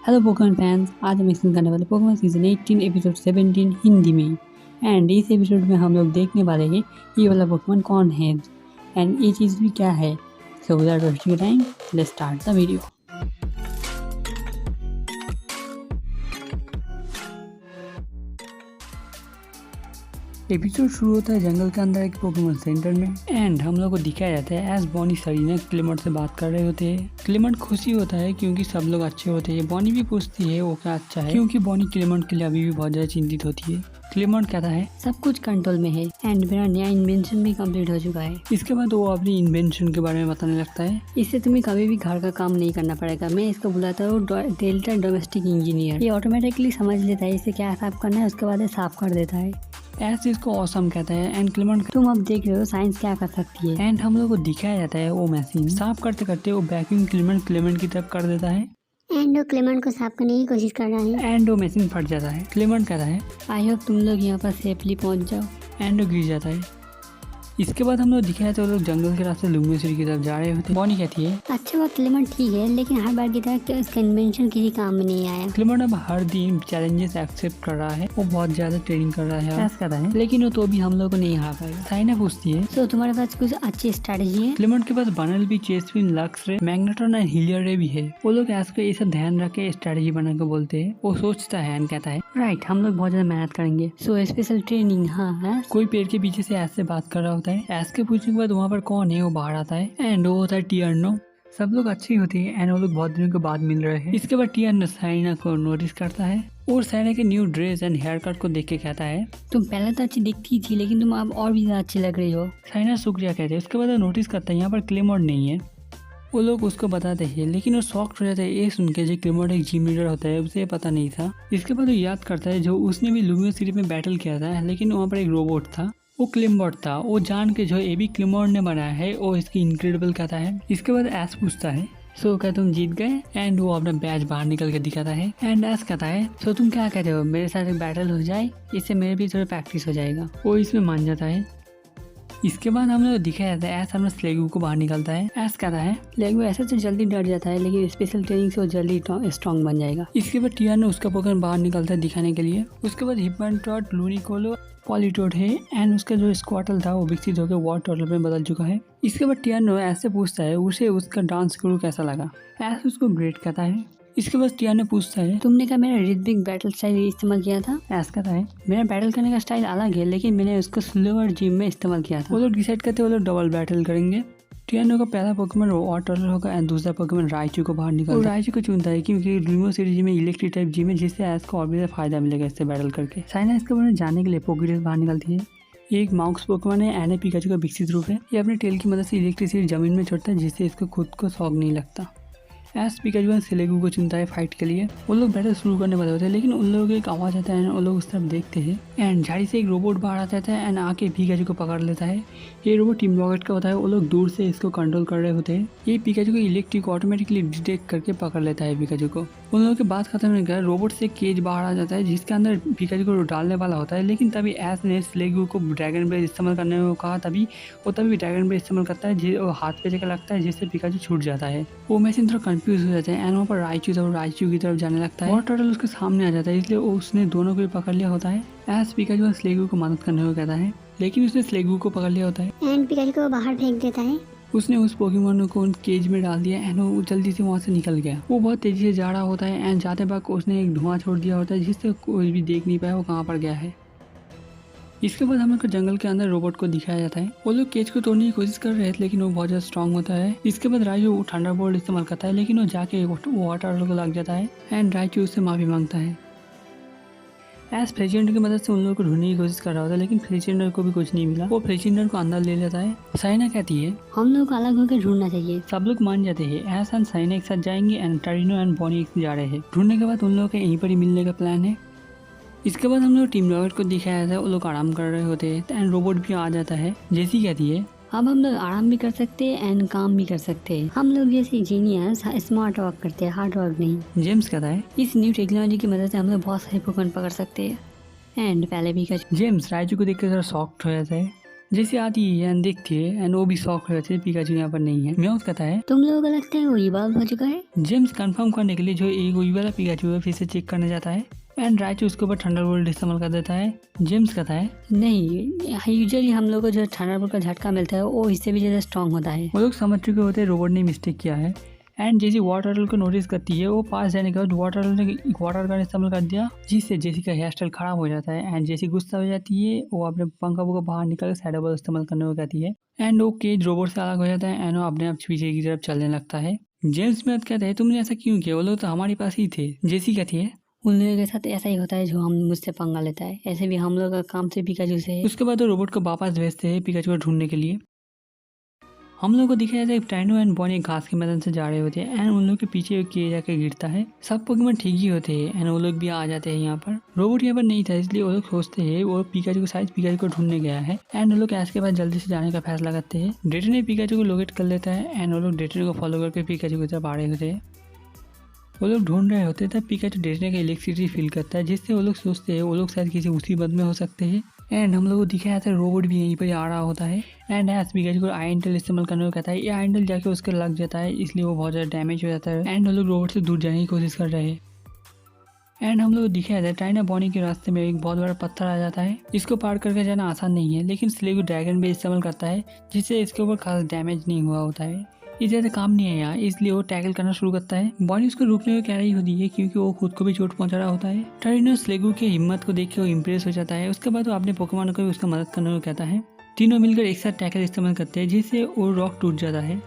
Hello Pokemon fans, आज हम explain करने वाले पोकेमॉन सीजन 18 एपिसोड 17 हिंदी में। एंड इस एपिसोड में हम लोग देखने वाले हैं ये वाला पोकेमॉन कौन है एंड ये चीज़ भी क्या है। So without wasting time let's start the video. Episode शुरू होता है जंगल के अंदर एक पोकेमॉन सेंटर में एंड हम लोग को दिखाया जाता है एज बॉनी सरीना क्लेमट से बात कर रहे होते हैं। क्लेमट खुशी होता है क्योंकि सब लोग अच्छे होते हैं। बॉनी भी पूछती है वो क्या अच्छा है, क्योंकि बॉनी क्लेमट के लिए अभी भी बहुत ज्यादा चिंतित होती है। क्लेमट कहता है सब कुछ कंट्रोल में है एंड मेरा नया इन्वेंशन भी कंप्लीट हो चुका है। इसके बाद वो अपनी इन्वेंशन के बारे में बताने लगता है। इससे तुम्हें कभी भी घर का काम नहीं करना पड़ेगा। मैं इसको बुलाता हूँ डेल्टा डोमेस्टिक इंजीनियर। ये ऑटोमेटिकली समझ लेता है इसे क्या साफ करना है, उसके बाद ये साफ कर देता है। ऐसे इसको ऑसम कहता है एंड क्लेमेंट तुम अब देख रहे हो साइंस क्या कर सकती है। एंड हम लोग को दिखाया जाता है वो मशीन साफ करते करते वो वैक्यूम क्लेमेंट की तरफ कर देता है एंड वो क्लेमेंट को साफ करने की कोशिश कर रहा है एंड वो मशीन फट जाता है। क्लेमेंट कहता है आई होप तुम लोग यहाँ पर सेफली पहुँच जाओ एंड वो गिर जाता है। इसके बाद हम लोग दिखाया तो लोग जंगल के रास्ते लुमियो सिटी की तरफ जा रहे होते। बॉनी कहती है अच्छा वो क्लेमेंट ठीक है, लेकिन हर बार की तरह उसका इन्वेंशन किसी काम में नहीं आया। क्लेमेंट अब हर दिन चैलेंजेस एक्सेप्ट कर रहा है। वो बहुत ज्यादा ट्रेनिंग कर रहा है ऐसा कहता है, लेकिन वो तो भी हम लोग को नहीं हार पाएगा। साइना पूछती है तो तुम्हारे पास कुछ अच्छी स्ट्रेटेजी है। क्लेमेंट के पास बनल भी चेसविन लक्स रे मैग्नेट्रॉन एंड हिलियर रे भी है। वो लोग ऐसे ये सब ध्यान रख के स्ट्रेटेजी बना के बोलते हैं। वो सोचता है एंड कहता है राइट हम लोग बहुत ज्यादा मेहनत करेंगे। सो स्पेशल ट्रेनिंग हाँ। कोई पेड़ के पीछे से ऐसे बात कर रहा होता है। ऐसे के पूछने के बाद वहाँ पर कौन है वो बाहर आता है एंड वो होता है टियर्नो। सब लोग अच्छे ही होते हैं एंड वो लोग बहुत दिनों के बाद मिल रहे हैं। इसके बाद टियर्नो साइना को नोटिस करता है और साइना के new dress and haircut को देख के कहता है तुम पहले तो अच्छी दिखती थी, लेकिन तुम अब और भी ज्यादा अच्छी लग रही हो। साइना शुक्रिया कहते हैं। उसके बाद वो नोटिस करता है यहाँ पर क्लेमोड नहीं है। वो लोग उसको बताते हैं लेकिन वो शॉक्ड हो जाता है ये सुन के जो क्लेमोड एक जिम लीडर होता है उसे पता नहीं था। इसके बाद वो याद करता है जो उसने भी लुमियो सिटी में बैटल किया था, लेकिन वहाँ पर एक रोबोट था वो क्लेमबॉट था। वो जान के जो ये भी क्लेमोड ने बनाया है वो इसकी इनक्रेडिबल कहता है। इसके बाद एस पूछता है सो क्या तुम जीत गए एंड वो अपना बैच बाहर निकल के दिखाता है एंड एस कहता है सो तुम क्या कहते हो मेरे साथ एक बैटल हो जाए, इससे मेरे भी थोड़ा प्रैक्टिस हो जाएगा। वो इसमें मान जाता है। इसके बाद हम लोग दिखाया जाता है एस अपना स्लेगू को बाहर निकलता है। एस कहता है स्लेगू ऐसे तो जल्दी डर जाता है, लेकिन स्पेशल ट्रेनिंग से वो जल्दी स्ट्रॉन्ग बन जाएगा। इसके बाद टिया ने उसका पोकेमॉन बाहर निकलता है दिखाने के लिए। उसके बाद हिप्पनटॉट लूनिकोलो पॉलीटोड है एंड उसका जो स्क्वाटल था वो विकसित होकर वॉर टर्टल में बदल चुका है। इसके बाद टियानो ऐसे पूछता है उसे उसका डांस गुरु कैसा लगा। ऐसे उसको ग्रेट कहता है। इसके बाद टियानो पूछता है तुमने क्या मेरा रिदमिक बैटल स्टाइल इस्तेमाल किया था। ऐसा कहता है मेरा बैटल करने का स्टाइल अलग है, लेकिन मैंने उसको स्लोअर जिम में इस्तेमाल किया था। वो लोग डिसाइड करते वो लोग डबल बैटल करेंगे। टियानो का पहला पोकेमॉन वॉर टर्टल होगा एंड दूसरा पोकेमॉन राइचू को बाहर निकलता है। राइचू को चुनता है क्योंकि लुमियो सिटी में इलेक्ट्रिक टाइप जिम है, जिससे एस को और भी फायदा मिलेगा इससे बैटल करके। साइना इसके बारे में जानने के लिए पोकेडेक्स बाहर निकलती है। ये एक माउस पोकेमॉन है एंड पिकाचू का विकसित रूप है। ये अपने टेल की मदद से इलेक्ट्रिसिटी जमीन में छोड़ता है, जिससे इसको खुद को शॉक नहीं लगता। एस पिकाचू स्लेगू को चुनता है फाइट के लिए। वो लोग बैटल शुरू करने वाले होते हैं, लेकिन उन लोगों को एक आवाज आता है। वो लोग उस तरफ देखते हैं एंड झाड़ी से एक रोबोट बाहर आता है एंड आके पिकाचू को पकड़ लेता है। ये रोबोट टीम रॉकेट का होता है। वो लोग दूर से इसको कंट्रोल कर रहे होते हैं। ये पिकाचू को इलेक्ट्रिक ऑटोमेटिकली डिटेक्ट करके पकड़ लेता है पिकाचू को। उन लोगों के बात खत्म होने के बाद रोबोट से केज बाहर आ जाता है, जिसके अंदर पिकाचू को डालने वाला होता है। लेकिन तभी एस ने स्लेगू को ड्रैगन ब्रेथ इस्तेमाल करने को कहा, तभी ड्रैगन ब्रेथ इस्तेमाल करता है। हाथ पे जगह लगता है, जिससे पिकाचू छूट जाता है। वो मशीन थोड़ा कंफ्यूज हो जाता है एंड वहाँ पर राइचू की तरफ जाने लगता है। वॉर टर्टल उसके सामने आ जाता है, इसलिए उसने दोनों को भी पकड़ लिया होता है। एस पिकाचू स्लेगू को मदद करने को कहता है, लेकिन उसने स्लेगू को पकड़ लिया होता है एंड पिकाचू को बाहर फेंक देता है। उसने उस पोकेमॉन को केज में डाल दिया एंड वो जल्दी से वहाँ से निकल गया। वो बहुत तेजी से जा रहा होता है एंड जाते वक्त उसने एक धुआं छोड़ दिया होता है, जिससे कोई भी देख नहीं पाया वो कहाँ पर गया है। इसके बाद हमें जंगल के अंदर रोबोट को दिखाया जाता है। वो लोग केज को तोड़ने की कोशिश कर रहे थे, लेकिन वो बहुत ज्यादा स्ट्रांग होता है। इसके बाद राइचू थंडरबोल्ट इस्तेमाल करता है, लेकिन वो जाके वाटर को लग जाता है एंड राइचू उससे माफी मांगता है। एस फ्लेचिंडर की मदद से उन लोगों को ढूंढने की कोशिश कर रहा होता है, लेकिन फ्लेचिंडर को भी कुछ नहीं मिला। वो फ्लेचिंडर को अंदर ले लेता है। साइना कहती है हम लोग को अलग होकर ढूंढना चाहिए। सब लोग मान जाते हैं। एस एंड साइना एक साथ जाएंगे एंड टरिनो एंड बॉनी एक साथ जा रहे हैं। ढूंढने के बाद उन लोगों के यहीं पर ही मिलने का प्लान है। इसके बाद हम लोग टीम रॉकेट को दिखाया जाता है। वो लोग आराम कर रहे होते हैं एंड रोबोट भी आ जाता है। जैसी कहती है अब हम लोग आराम भी कर सकते हैं एंड काम भी कर सकते हैं। हम लोग जैसे जीनियस स्मार्ट वर्क करते हैं, हार्ड वर्क नहीं। जेम्स कहता है इस न्यू टेक्नोलॉजी की मदद से हम लोग बहुत सारे पोकेमॉन पकड़ सकते हैं एंड पहले भी जेम्स राइचू को देखकर थोड़ा शॉक्ड हो जाता है। जैसे आती है एंड देखती है एंड वो भी शॉक हो जाती है पिकाचू यहाँ पर नहीं है। म्याउस कहता है तुम लोगों को लगता है वो इवॉल्व हो चुका है? जेम्स कंफर्म करने के लिए जो एक वही वाला पिकाचू है फिर से चेक करने जाता है एंड राइचू उसके ऊपर थंडरबोल्ट इस्तेमाल कर देता है। जेम्स कहता है नहीं, यूजुअली हम लोग को जो थंडरबोल्ट का झटका मिलता है वो इससे भी ज़्यादा स्ट्रांग होता है। वो लोग समझ चुके होते हैं रोबोट ने मिस्टेक किया है एंड जैसी वाटर टर्टल को नोटिस करती है वो पास जाने के बाद वाटर टर्टल ने वाटर गन इस्तेमाल कर दिया जिससे जेसी का हेयर स्टाइल खराब हो जाता है एंड जैसी गुस्सा हो जाती है वो अपने पंखा को बाहर निकल शैडो बॉल इस्तेमाल करने को कहती है एंड वो केज रोबोट से अलग हो जाता है एंड वो अपने आप पीछे की तरफ चलने लगता है। जेम्स में कहते हैं तुमने ऐसा क्यों किया, वो लोग तो हमारे पास ही थे। जेसी कहती है उन लोगों के साथ ऐसा ही होता है जो हम मुझसे पंगा लेता है, ऐसे भी हम लोग का काम से पिकाचू से है। उसके बाद वो रोबोट को वापस भेजते हैं पिकाचू को ढूंढने के लिए। हम लोग को दिखा जाता है टाइनो एंड बॉनी घास के मैदान से जा रहे होते हैं एंड उन लोग के पीछे किए जाके गिरता है। सब पोकेमॉन ठीक ही होते हैं एंड वो लोग भी आ जाते हैं यहाँ पर। रोबोट यहाँ पर नहीं था इसलिए वो लोग सोचते हैं वो पिकाचू को शायद पिकाचू को ढूंढने गया है एंड वो लोग ऐश के बाद जल्दी से जाने का फैसला करते हैं। डेटो ने पिकाचू को लोकेट कर लेता है एंड वो लोग डेटो को फॉलो करके पिकाचू की तरफ आ रहे होते हैं। वो लोग ढूंढ रहे होते तब पिकाचू डेटो का इलेक्ट्रिसिटी फील करता है जिससे वो लोग सोचते हैं वो लोग शायद किसी मुसीबत में हो सकते हैं एंड हम लोग को दिखाया था रोबोट भी यहीं पर आ रहा होता है एंड एस पिकाचू को आई इंटल इस्तेमाल करने को कहता है। ये आई इंटल जाके उसके लग जाता है इसलिए वो बहुत ज़्यादा डैमेज हो जाता है एंड हम लोग रोबोट से दूर जाने की कोशिश कर रहे हैं एंड हम लोग दिखाया था टाइना बॉनी के रास्ते में एक बहुत बड़ा पत्थर आ जाता है। इसको पार करके जाना आसान नहीं है लेकिन स्लेगो ड्रैगन भी इस्तेमाल करता है जिससे इसके ऊपर खास डैमेज नहीं हुआ होता है। ये ज़्यादा काम नहीं है यहाँ इसलिए वो टैकल करना शुरू करता है। बॉनी उसको रोकने को कह रही होती है क्योंकि वो खुद को भी चोट पहुंचा रहा होता है। टाइनो स्लेगो की हिम्मत को देख के वो इम्प्रेस हो जाता है। उसके बाद वो अपने पोकेमॉन को भी उसका मदद करने को कहता है। तीनों मिलकर एक साथ टैकल इस्तेमाल करते हैं जिससे वो रॉक टूट जाता है।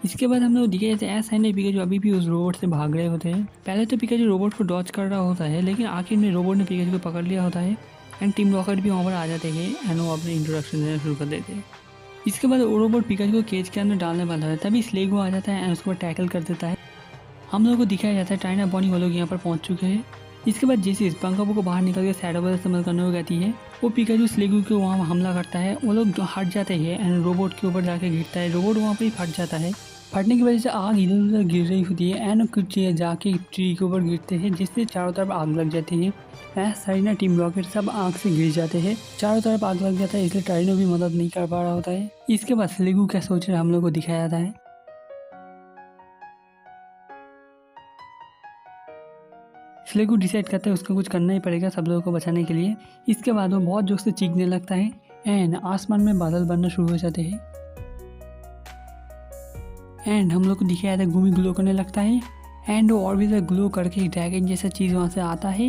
इसके बाद हम लोग दिखे जाते हैं एस एंड पिकाचू अभी भी उस रोबोट से भाग रहे होते हैं। पहले तो पिकाचू रोबोट को डॉच कर रहा होता है लेकिन आखिर में रोबोट ने पिकाचू को पकड़ लिया होता है एंड टीम रॉकेट भी वहाँ पर आ जाते हैं एंड वो अपने इंट्रोडक्शन देना शुरू कर देते हैं। इसके बाद वो रोबोट पिकाचू को केज के अंदर डालने वाला है तभी स्लेगो आ जाता है एंड उसको टैकल कर देता है। हम लोग को दिखाया जाता है टाइना बॉनी वो लोग यहाँ पर पहुँच चुके हैं। इसके बाद जैसे इस पंखाबो को बाहर निकल के शैडो बॉल इस्तेमाल करने को कहती है वो पिकाचू स्लेगो के वहाँ हमला करता है। वो लोग हट जाते हैं एंड रोबोट के ऊपर जाके गिरता है। रोबोट वहाँ पर ही फट जाता है। फटने की वजह से आग इधर उधर गिर रही होती है एंड कुछ जाके ट्री के ऊपर गिरते हैं जिससे चारों तरफ आग लग जाती है। टाइना टीम रॉकेट सब आग से गिर जाते हैं। चारों तरफ आग लग जाता है इसलिए टाइनो भी मदद नहीं कर पा रहा होता है। इसके बाद स्लेगो क्या सोच रहे हम लोग को दिखाया जाता है। स्लेगो डिसाइड करता है उसको कुछ करना ही पड़ेगा सब लोगों को बचाने के लिए। इसके बाद वो बहुत जोर से चीखने लगता है एंड आसमान में बादल बनना शुरू हो जाते हैं एंड हम लोग को दिखाया जाता है घूमी ग्लो करने लगता है एंड वो और भी ज़्यादा ग्लो करके एक ड्रैगन जैसा चीज़ वहाँ से आता है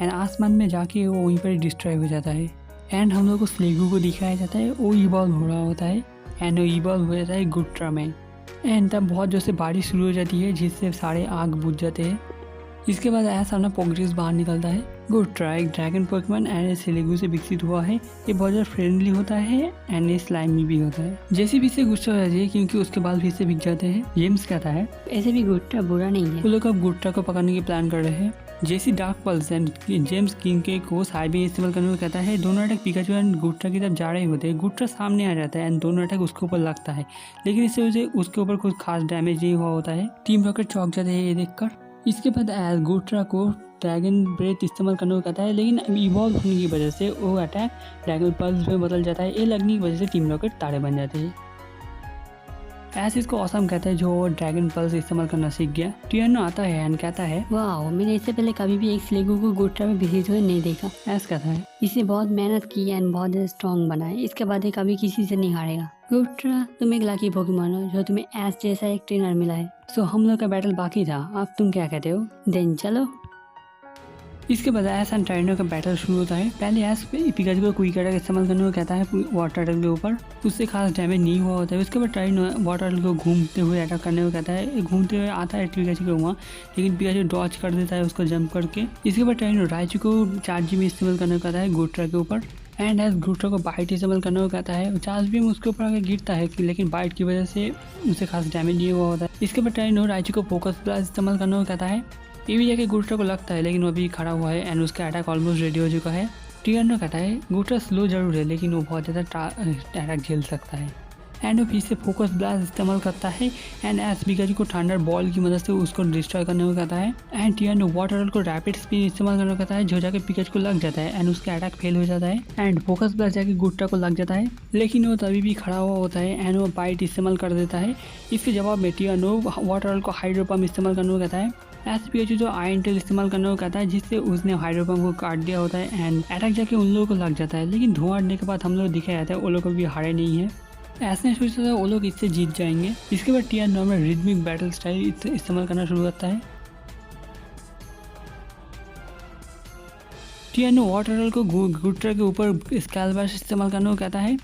एंड आसमान में जाके वो वहीं पर डिस्ट्रॉय हो जाता है एंड हम लोग को स्लेगो को दिखाया जाता है वो इवॉल्व हो रहा होता है एंड वो इवॉल्व हो जाता है गुट्रा में एंड तब बहुत जोर से बारिश शुरू हो जाती है जिससे सारे आग बुझ जाते हैं। इसके बाद ऐसा अपना पोकेडेक्स बाहर निकलता है। गुट्रा एक ड्रैगन पोकेमॉन एंड स्लेगो से विकसित हुआ है। ये बहुत ज़्यादा फ्रेंडली होता है एंड ये स्लाइमी भी होता है। जैसे भी से गुस्सा हो जाती है क्योंकि उसके बाल फिर से बिक जाते हैं। जेम्स कहता है ऐसे भी गुट्रा बुरा नहीं है। वो लोग अब गुट्रा को पकड़ने की प्लान कर रहे हैं। जैसी dark pulse and James king के को साइबी इस्तेमाल करने को कहता है। दोनों अटैक पिकाचू एंड गुट्रा की तरफ जा रहे होते हैं। गुट्रा सामने आ जाता है एंड दोनों अटैक उसके ऊपर लगता है लेकिन इससे वजह उसके ऊपर कुछ खास डैमेज नहीं हुआ होता है। टीम रॉकेट चौंक जाते हैं ये देखकर। इसके बाद एज गुट्रा को ड्रैगन ब्रेथ इस्तेमाल करने को कहता है लेकिन इवॉल्व होने की वजह से वो अटैक ड्रैगन पल्स में बदल जाता है। ये लगने की वजह से टीम रॉकेट तारे बन जाते हैं। ऐसे इसको ऑसम कहता है जो ड्रैगन पल्स इस्तेमाल करना सीख गया। टियानो आता है एंड कहता है वाह, मैंने इससे पहले कभी भी एक स्लेगो को गुट्रा में विजिट हुए नहीं देखा। ऐसा कहता है इसने बहुत मेहनत की एंड बहुत स्ट्रॉन्ग बना है। इसके बाद ये कभी किसी से नहीं हारेगा। गुट्रा तुम एक लकी पोकेमॉन हो जो तुम्हें एस जैसा एक ट्रेनर मिला है। सो हम लोग का बैटल बाकी था, अब तुम क्या कहते हो? देन चलो। इसके बाद एस एंड टाइनो का बैटल शुरू होता है। पहले एस पिकाचू को क्विक अटैक इस्तेमाल करने को कहता है वाटर टर्टल के ऊपर, उससे खास डैमेज नहीं हुआ होता है। उसके बाद टाइनो वाटर टर्टल को घूमते हुए अटैक करने को कहता है। घूमते हुए आता है पिकाचू के वहाँ लेकिन पिकाचू डॉच कर देता है उसको जंप करके। इसके बाद टाइनो राइचू को चार्ज में इस्तेमाल करने को कहता है गुट्रा के ऊपर एंड एस गुट्रा को बाइट इस्तेमाल करने को कहता है। चार्ज भी उसके ऊपर आगे गिरता है लेकिन बाइट की वजह से उसे खास डैमेज नहीं हुआ होता है। इसके बाद टाइनो राइचू को फोकस प्लस इस्तेमाल करने को कहता है। ये भी जाके गुट्रा को लगता है लेकिन वो अभी खड़ा हुआ है एंड उसका अटैक ऑलमोस्ट रेडी हो चुका है। टियानो कहता है गुट्रा स्लो जरूर है लेकिन वो बहुत ज़्यादा अटैक झेल सकता है एंड वो फिर से फोकस ब्लास्ट इस्तेमाल करता है एंड एस पिकाचू को थंडर बॉल की मदद से उसको डिस्ट्रॉय करने को कहता है एंड टियानो वाटर रोल को रैपिड स्पिन इस्तेमाल करने को कहता है जो जाके पिकाचू को लग जाता है एंड उसका अटैक फेल हो जाता है एंड फोकस ब्लास्ट जाके गुट्टा को लग जाता है, लेकिन वो तभी भी खड़ा हुआ होता है एंड वो बाइट इस्तेमाल कर देता है। इसके जवाब में टियानो वाटर रोल को हाइड्रो पंप इस्तेमाल करने को कहता है। एस पिकाचू जो आयरन टेल इस्तेमाल करने को कहता है जिससे उसने हाइड्रो पंप को काट दिया होता है एंड अटैक जाके उन लोगों को लग जाता है, लेकिन धुआं उड़ने के बाद हम लोग दिखाया जाता है वो लोग भी हारे नहीं है। ऐसे सोचता था वो लोग इससे जीत जाएंगे। इसके बाद टियानो में रिदमिक बैटल स्टाइल इस्तेमाल करना शुरू करता है। टियानो वाटर रोल को गुट्रा के ऊपर स्कैलबैश इस्तेमाल करने को कहता है,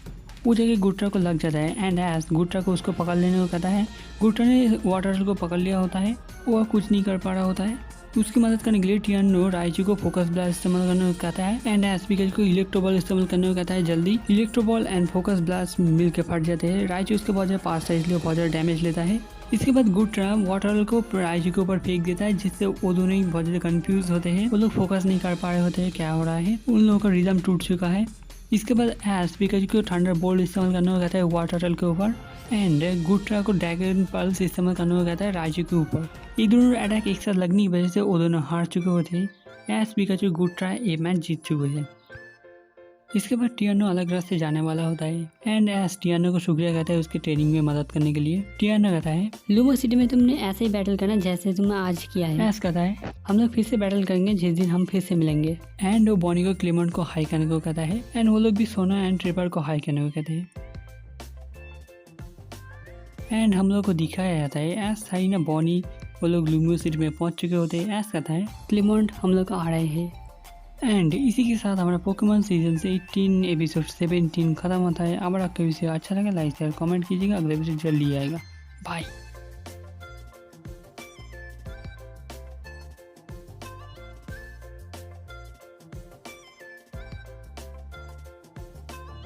वो जगह गुट्रा को लग जाता है एंड एस गुट्रा को उसको पकड़ लेने को कहता है। गुट्रा ने वाटर रोल को पकड़ लिया होता है, वो कुछ नहीं कर पा रहा होता है। उसकी मदद करने के लिए टियानो राइचू को फोकस ब्लास्ट इस्तेमाल करने को कहता है एंड एस पिकाचू को इलेक्ट्रो बॉल इस्तेमाल करने को कहता है। जल्दी electro ball and focus blast मिल के फट जाते हैं। राइचू उसके बहुत ज़्यादा पास था इसलिए बहुत ज़्यादा डैमेज लेता है। इसके बाद गुट्रा वाटर रोल को राइचू के ऊपर फेंक देता है जिससे वो दोनों ही बहुत ज़्यादा कंफ्यूज होते हैं। वो लोग फोकस नहीं कर पा रहे होते हैं क्या हो रहा है, उन लोगों का रिदम टूट चुका है। इसके बाद एस पिकाचू को थंडर बोल्ट इस्तेमाल करने को कहता है वाटर रोल के ऊपर एंड गुट्रा को ड्रैगन पल्स इस्तेमाल करने को कहता है राइचू के ऊपर। ये दोनों अटैक एक साथ लगने की वजह से वो दोनों हार चुके होते। एस पिकाचू गुट्रा ये मैच जीत चुके हैं। इसके बाद टियानो अलग रास्ते जाने वाला होता है एंड एस टियानो को शुक्रिया कहता है उसके ट्रेनिंग में मदद करने के लिए। टियानो कहता है लूमो सिटी में तुमने ऐसे ही बैटल करना जैसे तुमने आज किया है। एस कहता है हम लोग फिर से बैटल करेंगे जिस दिन हम फिर से मिलेंगे। एंड वो बॉनी को क्लेमेंट को हाई करने को कहता है एंड वो लोग भी सोना एंड ट्रिपर को हाई करने को कहते हैं। एंड हम लोग को दिखाया जाता है एस साइना बॉनी वो लोग लूमो सिटी में पहुंच चुके होते हैं। एस कहता है क्लेमेंट हम लोग आ रहे हैं। एंड इसी के साथ हमारा पोकेमॉन सीजन से 18 एपिसोड 17 खत्म होता है। अगर आपका विषय अच्छा लगा लाइक शेयर कमेंट कीजिएगा, अगले एपिसोड जल्दी आएगा। बाय।